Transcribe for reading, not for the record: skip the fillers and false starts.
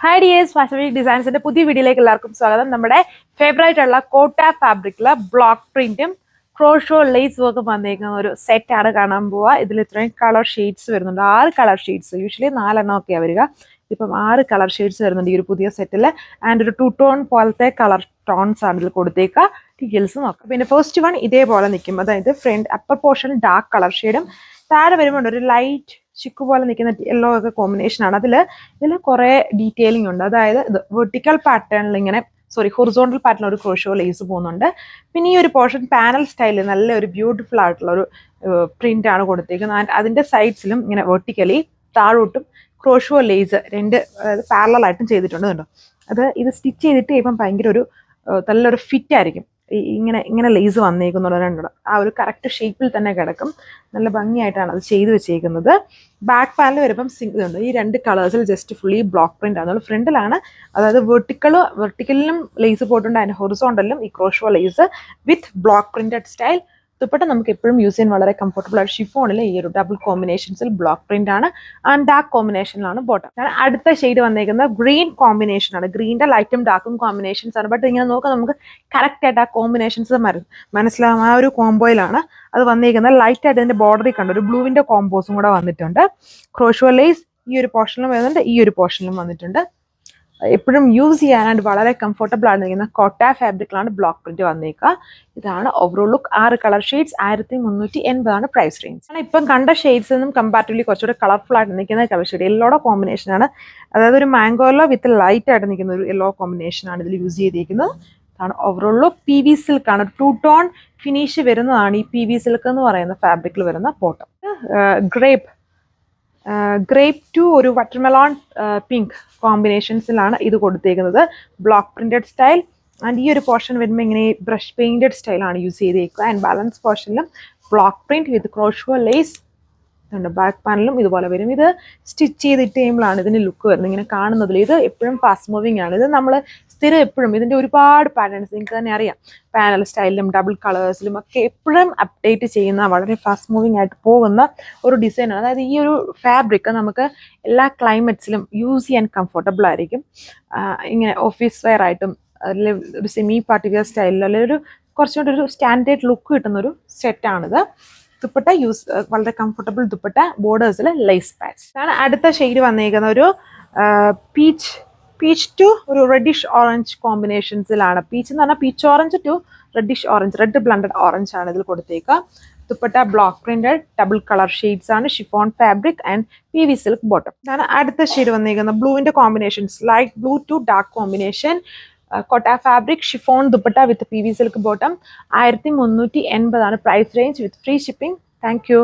Hi dears fashion week ഡിസൈൻസിന്റെ പുതിയ വീഡിയോയിലേക്ക് എല്ലാവർക്കും സ്വാഗതം. നമ്മുടെ ഫേവറേറ്റ് ഉള്ള കോട്ട ഫാബ്രിക്കില് ബ്ലോക്ക് പ്രിന്റും ക്രോഷോ ലേസ് വർക്കും വന്നേക്കുന്ന ഒരു സെറ്റാണ് കാണാൻ പോവുക. ഇതിൽ ഇത്രയും കളർ ഷെയ്ഡ്സ് വരുന്നുണ്ട്. 6 കളർ ഷെയ്ഡ്സ്, യൂഷ്വലി 4 ഒക്കെയാണ് വരിക. ഇപ്പം 6 കളർ ഷെയ്ഡ്സ് വരുന്നുണ്ട് ഈ ഒരു പുതിയ സെറ്റിൽ. ആൻഡ് ഒരു 2 ടോൺ പോലത്തെ കളർ ടോൺസ് ആണ് ഇതിൽ കൊടുത്തേക്കുക. ഡീറ്റെയിൽസ് നോക്കാം. പിന്നെ ഫസ്റ്റ് വൺ ഇതേപോലെ നിൽക്കും, അതായത് front upper portion dark colour ഷെയ്ഡും താഴെ വരുമ്പോൾ ഒരു ലൈറ്റ് ചിക്കു പോലെ നിൽക്കുന്ന യെല്ലോ ഒക്കെ കോമ്പിനേഷൻ ആണ്. ഇതിൽ കുറേ ഡീറ്റെയിലിംഗ് ഉണ്ട്. അതായത് ഇത് വെർട്ടിക്കൽ പാറ്റേണിൽ ഇങ്ങനെ ഹൊറിസോണ്ടൽ പാറ്റേൺ ഒരു ക്രോഷോ ലേസ് പോകുന്നുണ്ട്. പിന്നെ ഈ ഒരു പോർഷൻ പാനൽ സ്റ്റൈലിൽ നല്ല ഒരു ബ്യൂട്ടിഫുൾ ആയിട്ടുള്ള ഒരു പ്രിന്റ് ആണ് കൊടുത്തേക്കുന്നത്. അതിന്റെ സൈഡ്സിലും ഇങ്ങനെ വെർട്ടിക്കലി താഴോട്ടും ക്രോഷോ ലേസ് പാരലൽ ആയിട്ടും ചെയ്തിട്ടുണ്ട് കേട്ടോ. ഇത് സ്റ്റിച്ച് ചെയ്തിട്ട് ഇപ്പം ഭയങ്കര ഒരു നല്ലൊരു ഫിറ്റ് ആയിരിക്കും. ഇങ്ങനെ ലേസ് വന്നേക്കുന്നുണ്ട്. ആ ഒരു കറക്റ്റ് ഷേപ്പിൽ തന്നെ കിടക്കും. നല്ല ഭംഗിയായിട്ടാണ് അത് ചെയ്ത് വെച്ചേക്കുന്നത്. ബാക്ക് പാനൽ വരുമ്പം ഇതുണ്ട്. ഈ 2 കളേഴ്സിൽ ജസ്റ്റ് ഫുള്ളി ബ്ലോക്ക് പ്രിന്റ് ആണ്. ഫ്രണ്ടിലാണ്, അതായത് വെർട്ടിക്കലിലും ലേസ് പോയിട്ടുണ്ട്, അതിന് ഹൊറിസോണ്ടലിലും ഈ crochet lace with block printed style. Dupatta നമുക്ക് എപ്പോഴും യൂസ് ചെയ്യാൻ വളരെ കംഫർട്ടബിൾ ആയിട്ട് ഷിഫോണിൽ ഈ ഒരു ഡബിൾ കോമ്പിനേഷൻസിൽ ബ്ലോക്ക് പ്രിന്റ് ആണ്. ആൻഡ് ഡാർക്ക് കോമ്പിനേഷനിലാണ് ബോട്ടം. അടുത്ത ഷെയ്ഡ് വന്നേക്കുന്നത് ഗ്രീൻ കോമ്പിനേഷൻ ആണ്. ഗ്രീൻ്റെ ലൈറ്റും ഡാർക്കും കോമ്പിനേഷൻസ് ആണ്. ബട്ട് ഇങ്ങനെ നോക്കാം നമുക്ക് കറക്റ്റ് ആയിട്ട് ആ കോമ്പിനേഷൻസ് മനസ്സിലാവും. ആ ഒരു കോംബോയിലാണ് അത് വന്നേക്കുന്നത്. ലൈറ്റ് ആയിട്ട് ഇതിന്റെ ബോർഡറിൽ കണ്ട ഒരു ബ്ലൂവിന്റെ കോമ്പോസും കൂടെ വന്നിട്ടുണ്ട്. ക്രോഷോ ലേസ് ഈ ഒരു പോർഷനിലും വരുന്നുണ്ട്, ഈ ഒരു പോർഷനിലും വന്നിട്ടുണ്ട്. എപ്പോഴും യൂസ് ചെയ്യാനായിട്ട് വളരെ കംഫർട്ടബിൾ ആണ് നിൽക്കുന്ന കോട്ട ഫാബ്രിക്കിലാണ് ബ്ലോക്ക് പ്രിന്റ് വന്നേക്കുക. ഇതാണ് ഓവറോൾ ലുക്ക്. 6 കളർ ഷെയ്ഡ്സ്, 1380 ആണ് പ്രൈസ് റേഞ്ച്. ഇപ്പം കണ്ട ഷെയ്ഡ്സ് നിന്നും കമ്പാരിറ്റീവ്ലി കുറച്ചുകൂടെ കളർഫുൾ ആയിട്ട് നിൽക്കുന്ന കളർ ഷെയ്ഡ് യെല്ലോയുടെ കോമ്പിനേഷൻ ആണ്. അതായത് ഒരു മാംഗോയിലോ വിത്ത് ലൈറ്റ് ആയിട്ട് നിൽക്കുന്ന ഒരു യെല്ലോ കോമ്പിനേഷൻ ആണ് ഇതിൽ യൂസ് ചെയ്തിരിക്കുന്നത്. ഇതാണ് overall look. PV സിൽക്കാണ്, 2 tone finish വരുന്നതാണ് ഈ PV സിൽക്ക് എന്ന് പറയുന്ന ഫാബ്രിക്കിൽ വരുന്ന ബോട്ടം. ഗ്രേപ്പ് ടു ഒരു വാട്ടർമെലോൺ പിങ്ക് കോമ്പിനേഷൻസിലാണ് ഇത് കൊടുത്തേക്കുന്നത്. Block printed style. ആൻഡ് ഈ ഒരു പോർഷൻ വരുമ്പോൾ ഇങ്ങനെ ബ്രഷ് പെയിന്റഡ് സ്റ്റൈലാണ് യൂസ് ചെയ്തേക്കുക. ആൻഡ് ബാലൻസ് പോർഷനിലും block print with crochet lace ഉണ്ട്. ബാക്ക് പാനലും ഇതുപോലെ വരും. ഇത് സ്റ്റിച്ച് ചെയ്തിട്ട് കഴിയുമ്പോഴാണ് ഇതിന് ലുക്ക് വരുന്നത്. ഇങ്ങനെ കാണുന്നതിൽ ഇത് എപ്പോഴും ഫാസ്റ്റ് മൂവിങ് ആണ്. ഇത് നമ്മൾ സ്ഥിരം എപ്പോഴും ഇതിൻ്റെ ഒരുപാട് പാറ്റേൺസ് നിങ്ങൾക്ക് തന്നെ അറിയാം. പാനൽ സ്റ്റൈലിലും ഡബിൾ കളേഴ്സിലും ഒക്കെ എപ്പോഴും അപ്ഡേറ്റ് ചെയ്യുന്ന വളരെ ഫാസ്റ്റ് മൂവിങ് ആയിട്ട് പോകുന്ന ഒരു ഡിസൈനാണ്. അതായത് ഈ ഒരു ഫാബ്രിക് നമുക്ക് എല്ലാ ക്ലൈമറ്റ്സിലും യൂസ് ചെയ്യാൻ കംഫർട്ടബിൾ ആയിരിക്കും. ഇങ്ങനെ ഓഫീസ് വെയർ ആയിട്ടും അല്ലെങ്കിൽ ഒരു സെമി പാർട്ടി വെയർ സ്റ്റൈലിലും അല്ലെങ്കിൽ ഒരു കുറച്ചുകൂടി ഒരു സ്റ്റാൻഡേർഡ് ലുക്ക് കിട്ടുന്നൊരു സെറ്റാണിത്. ദുപ്പട്ട വളരെ കംഫർട്ടബിൾ ദുപ്പട്ട, ബോർഡേഴ്സിൽ ലേസ് പാച്ച് ആണ്. അടുത്ത ഷെയ്ഡ് വന്നേക്കുന്ന ഒരു പീച്ച് ടു ഒരു റെഡിഷ് ഓറഞ്ച് കോമ്പിനേഷൻസിലാണ്. പീച്ച് എന്ന് പറഞ്ഞാൽ peach orange to reddish orange, red blended orange ആണ് ഇതിൽ കൊടുത്തേക്കുക. Dupatta block printed double colour shades ആണ്. Chiffon fabric and PV silk bottom. ഇതാണ് അടുത്ത ഷെയ്ഡ് വന്നേക്കുന്നത്. ബ്ലൂവിന്റെ combinations, light blue to dark combination. Kota fabric chiffon dupatta with PV silk bottom. 1380 ആണ് price range with free shipping. Thank you.